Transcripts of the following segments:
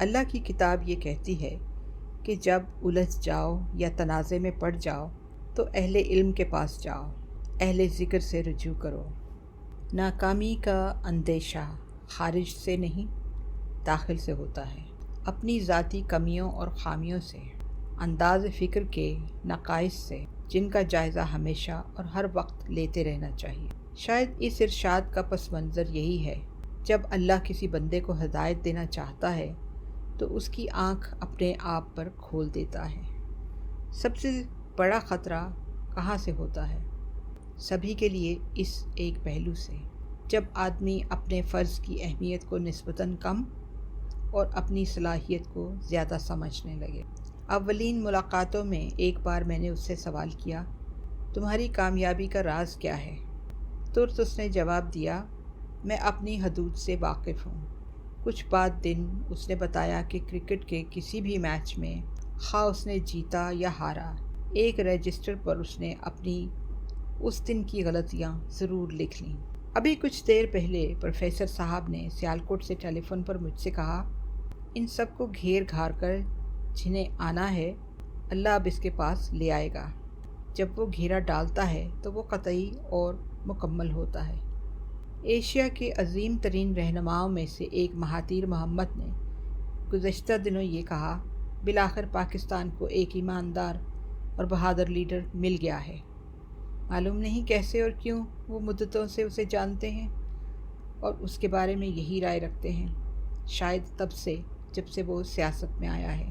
اللہ کی کتاب یہ کہتی ہے کہ جب الجھ جاؤ یا تنازع میں پڑ جاؤ تو اہل علم کے پاس جاؤ، اہل ذکر سے رجوع کرو۔ ناکامی کا اندیشہ خارج سے نہیں، داخل سے ہوتا ہے۔ اپنی ذاتی کمیوں اور خامیوں سے، انداز فکر کے نقائص سے، جن کا جائزہ ہمیشہ اور ہر وقت لیتے رہنا چاہیے۔ شاید اس ارشاد کا پس منظر یہی ہے، جب اللہ کسی بندے کو ہدایت دینا چاہتا ہے تو اس کی آنکھ اپنے آپ پر کھول دیتا ہے۔ سب سے بڑا خطرہ کہاں سے ہوتا ہے؟ سبھی کے لیے اس ایک پہلو سے، جب آدمی اپنے فرض کی اہمیت کو نسبتاً کم اور اپنی صلاحیت کو زیادہ سمجھنے لگے۔ اولین ملاقاتوں میں ایک بار میں نے اس سے سوال کیا، تمہاری کامیابی کا راز کیا ہے؟ ترت اس نے جواب دیا، میں اپنی حدود سے واقف ہوں۔ کچھ بعد دن اس نے بتایا کہ کرکٹ کے کسی بھی میچ میں خواہ اس نے جیتا یا ہارا، ایک رجسٹر پر اس نے اپنی اس دن کی غلطیاں ضرور لکھ لیں۔ ابھی کچھ دیر پہلے پروفیسر صاحب نے سیالکوٹ سے ٹیلی فون پر مجھ سے کہا، ان سب کو گھیر گھار کر جنہیں آنا ہے اللہ اب اس کے پاس لے آئے گا۔ جب وہ گھیرا ڈالتا ہے تو وہ قطعی اور مکمل ہوتا ہے۔ ایشیا کے عظیم ترین رہنماؤں میں سے ایک مہاتیر محمد نے گزشتہ دنوں یہ کہا، بالآخر پاکستان کو ایک ایماندار اور بہادر لیڈر مل گیا ہے۔ معلوم نہیں کیسے اور کیوں وہ مدتوں سے اسے جانتے ہیں اور اس کے بارے میں یہی رائے رکھتے ہیں، شاید تب سے جب سے وہ سیاست میں آیا ہے۔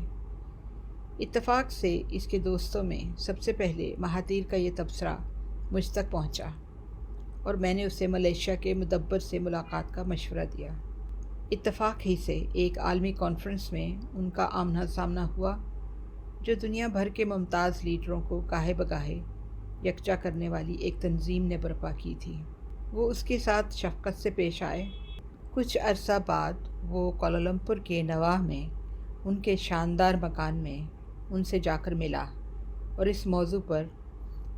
اتفاق سے اس کے دوستوں میں سب سے پہلے مہاتیر کا یہ تبصرہ مجھ تک پہنچا اور میں نے اسے ملیشیا کے مدبر سے ملاقات کا مشورہ دیا۔ اتفاق ہی سے ایک عالمی کانفرنس میں ان کا آمنا سامنا ہوا، جو دنیا بھر کے ممتاز لیڈروں کو گاہے بگاہے یکجا کرنے والی ایک تنظیم نے برپا کی تھی۔ وہ اس کے ساتھ شفقت سے پیش آئے۔ کچھ عرصہ بعد وہ کوالالمپور کے نواح میں ان کے شاندار مکان میں ان سے جا کر ملا اور اس موضوع پر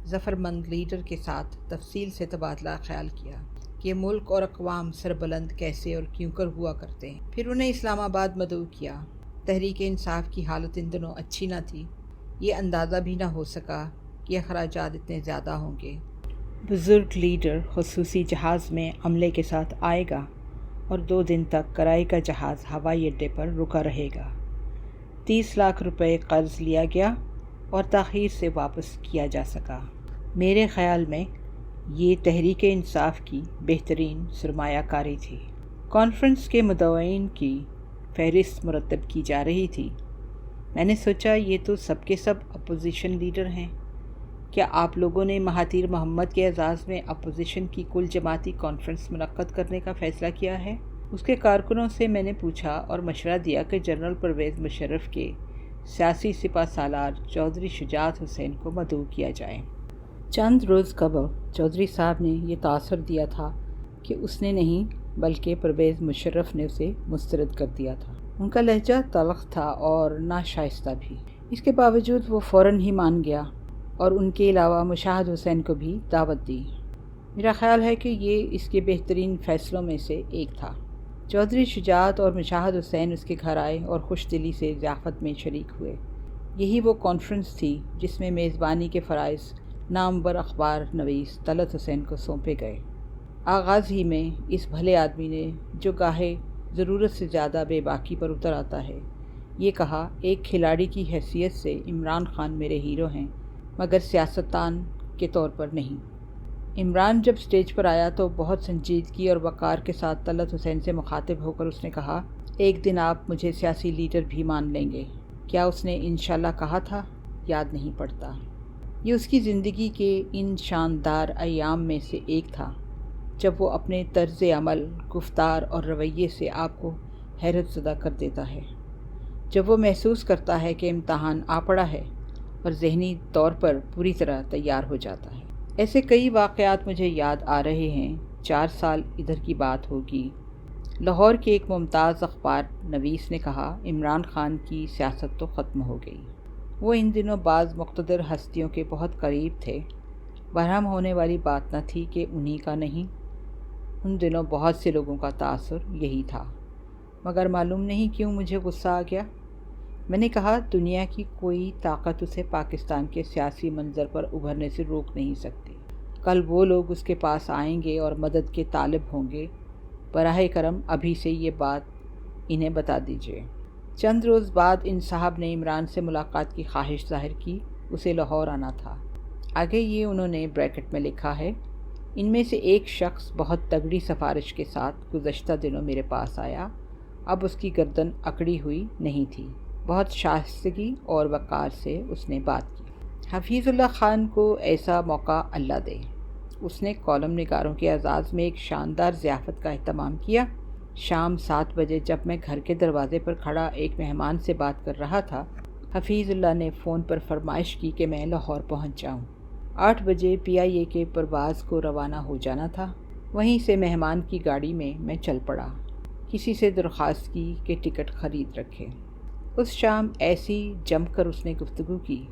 ظفرمند لیڈر کے ساتھ تفصیل سے تبادلہ خیال کیا کہ ملک اور اقوام سربلند کیسے اور کیوں کر ہوا کرتے ہیں۔ پھر انہیں اسلام آباد مدعو کیا۔ تحریک انصاف کی حالت ان دنوں اچھی نہ تھی، یہ اندازہ بھی نہ ہو سکا کہ اخراجات اتنے زیادہ ہوں گے۔ بزرگ لیڈر خصوصی جہاز میں عملے کے ساتھ آئے گا اور 2 دن تک کرائی کا جہاز ہوائی اڈے پر رکا رہے گا۔ 30 لاکھ روپے قرض لیا گیا اور تاخیر سے واپس کیا جا سکا۔ میرے خیال میں یہ تحریک انصاف کی بہترین سرمایہ کاری تھی۔ کانفرنس کے مدعوئین کی فہرست مرتب کی جا رہی تھی۔ میں نے سوچا یہ تو سب کے سب اپوزیشن لیڈر ہیں، کیا آپ لوگوں نے مہاتیر محمد کے اعزاز میں اپوزیشن کی کل جماعتی کانفرنس منعقد کرنے کا فیصلہ کیا ہے؟ اس کے کارکنوں سے میں نے پوچھا اور مشورہ دیا کہ جنرل پرویز مشرف کے سیاسی سپہ سالار چودھری شجاعت حسین کو مدعو کیا جائے۔ چند روز قبل چودھری صاحب نے یہ تاثر دیا تھا کہ اس نے نہیں بلکہ پرویز مشرف نے اسے مسترد کر دیا تھا۔ ان کا لہجہ تلخ تھا اور ناشائستہ بھی۔ اس کے باوجود وہ فوراً ہی مان گیا اور ان کے علاوہ مشاہد حسین کو بھی دعوت دی۔ میرا خیال ہے کہ یہ اس کے بہترین فیصلوں میں سے ایک تھا۔ چودھری شجاعت اور مشاہد حسین اس کے گھر آئے اور خوش دلی سے ضیافت میں شریک ہوئے۔ یہی وہ کانفرنس تھی جس میں میزبانی کے فرائض نامور اخبار نویس طلعت حسین کو سونپے گئے۔ آغاز ہی میں اس بھلے آدمی نے، جو گاہے ضرورت سے زیادہ بے باکی پر اتر آتا ہے، یہ کہا، ایک کھلاڑی کی حیثیت سے عمران خان میرے ہیرو ہیں، مگر سیاستدان کے طور پر نہیں۔ عمران جب سٹیج پر آیا تو بہت سنجیدگی اور وقار کے ساتھ طلعت حسین سے مخاطب ہو کر اس نے کہا، ایک دن آپ مجھے سیاسی لیڈر بھی مان لیں گے۔ کیا اس نے انشاءاللہ کہا تھا؟ یاد نہیں پڑتا۔ یہ اس کی زندگی کے ان شاندار ایام میں سے ایک تھا جب وہ اپنے طرز عمل، گفتار اور رویے سے آپ کو حیرت زدہ کر دیتا ہے، جب وہ محسوس کرتا ہے کہ امتحان آ پڑا ہے اور ذہنی طور پر پوری طرح تیار ہو جاتا ہے۔ ایسے کئی واقعات مجھے یاد آ رہے ہیں۔ 4 سال ادھر کی بات ہوگی، لاہور کے ایک ممتاز اخبار نویس نے کہا، عمران خان کی سیاست تو ختم ہو گئی۔ وہ ان دنوں بعض مقتدر ہستیوں کے بہت قریب تھے۔ برہم ہونے والی بات نہ تھی کہ انہی کا نہیں، ان دنوں بہت سے لوگوں کا تاثر یہی تھا، مگر معلوم نہیں کیوں مجھے غصہ آ گیا۔ میں نے کہا دنیا کی کوئی طاقت اسے پاکستان کے سیاسی منظر پر ابھرنے سے روک نہیں سکتی۔ کل وہ لوگ اس کے پاس آئیں گے اور مدد کے طالب ہوں گے۔ براہ کرم ابھی سے یہ بات انہیں بتا دیجیے۔ چند روز بعد ان صاحب نے عمران سے ملاقات کی خواہش ظاہر کی۔ اسے لاہور آنا تھا۔ آگے یہ انہوں نے بریکٹ میں لکھا ہے، ان میں سے ایک شخص بہت تگڑی سفارش کے ساتھ گزشتہ دنوں میرے پاس آیا۔ اب اس کی گردن اکڑی ہوئی نہیں تھی۔ بہت شائستگی اور وقار سے اس نے بات کی۔ حفیظ اللہ خان کو ایسا موقع اللہ دے۔ اس نے کالم نگاروں کے اعزاز میں ایک شاندار ضیافت کا اہتمام کیا۔ شام 7 بجے جب میں گھر کے دروازے پر کھڑا ایک مہمان سے بات کر رہا تھا، حفیظ اللہ نے فون پر فرمائش کی کہ میں لاہور پہنچ جاؤں۔ 8 بجے PIA کے پرواز کو روانہ ہو جانا تھا۔ وہیں سے مہمان کی گاڑی میں چل پڑا۔ کسی سے درخواست کی کہ ٹکٹ خرید رکھے۔ اس شام ایسی جم کر اس نے گفتگو کی،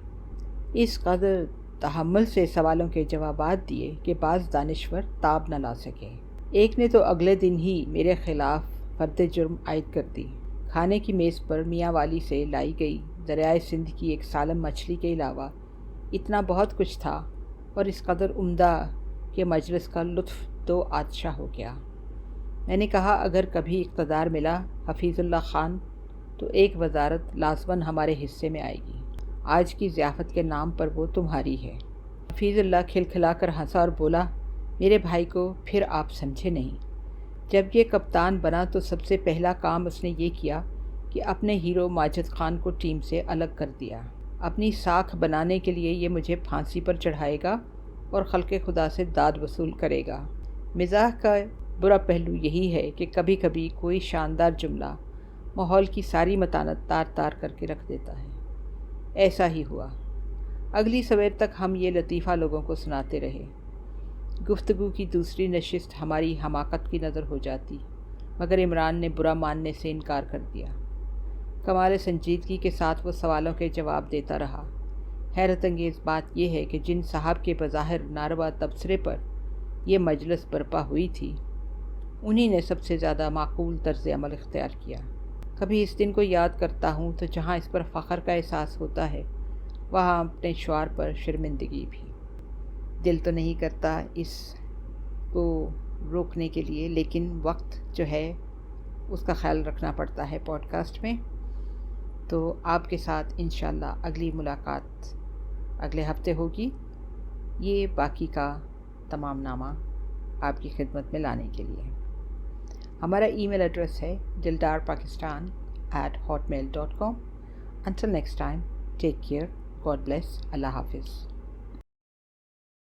اس قدر تحمل سے سوالوں کے جوابات دیے کہ بعض دانشور تاب نہ لا سکے۔ ایک نے تو اگلے دن ہی میرے خلاف فرد جرم عائد کر دی۔ کھانے کی میز پر میاں والی سے لائی گئی دریائے سندھ کی ایک سالم مچھلی کے علاوہ اتنا بہت کچھ تھا، اور اس قدر عمدہ کہ مجلس کا لطف دو آتشا ہو گیا۔ میں نے کہا اگر کبھی اقتدار ملا حفیظ اللہ خان تو ایک وزارت لازماً ہمارے حصے میں آئے گی۔ آج کی ضیافت کے نام پر وہ تمہاری ہے۔ حفیظ اللہ کھلکھلا کر ہنسا اور بولا، میرے بھائی کو پھر آپ سمجھے نہیں۔ جب یہ کپتان بنا تو سب سے پہلا کام اس نے یہ کیا کہ اپنے ہیرو ماجد خان کو ٹیم سے الگ کر دیا۔ اپنی ساکھ بنانے کے لیے یہ مجھے پھانسی پر چڑھائے گا اور خلق خدا سے داد وصول کرے گا۔ مزاح کا برا پہلو یہی ہے کہ کبھی کبھی کوئی شاندار جملہ ماحول کی ساری متانت تار تار کر کے رکھ دیتا ہے۔ ایسا ہی ہوا۔ اگلی سویر تک ہم یہ لطیفہ لوگوں کو سناتے رہے۔ گفتگو کی دوسری نشست ہماری حماقت کی نظر ہو جاتی، مگر عمران نے برا ماننے سے انکار کر دیا۔ کمال سنجیدگی کے ساتھ وہ سوالوں کے جواب دیتا رہا۔ حیرت انگیز بات یہ ہے کہ جن صاحب کے بظاہر ناروا تبصرے پر یہ مجلس برپا ہوئی تھی، انہی نے سب سے زیادہ معقول طرز عمل اختیار کیا۔ کبھی اس دن کو یاد کرتا ہوں تو جہاں اس پر فخر کا احساس ہوتا ہے، وہاں اپنے شعار پر شرمندگی بھی۔ دل تو نہیں کرتا اس کو روکنے کے لیے، لیکن وقت جو ہے اس کا خیال رکھنا پڑتا ہے پوڈ کاسٹ میں۔ تو آپ کے ساتھ انشاءاللہ اگلی ملاقات اگلے ہفتے ہوگی، یہ باقی کا تمام نامہ آپ کی خدمت میں لانے کے لیے۔ ہمارا ای میل ایڈریس ہے dildarpakistan@hotmail.com۔ Until next time, take care, God bless, Allah Hafiz.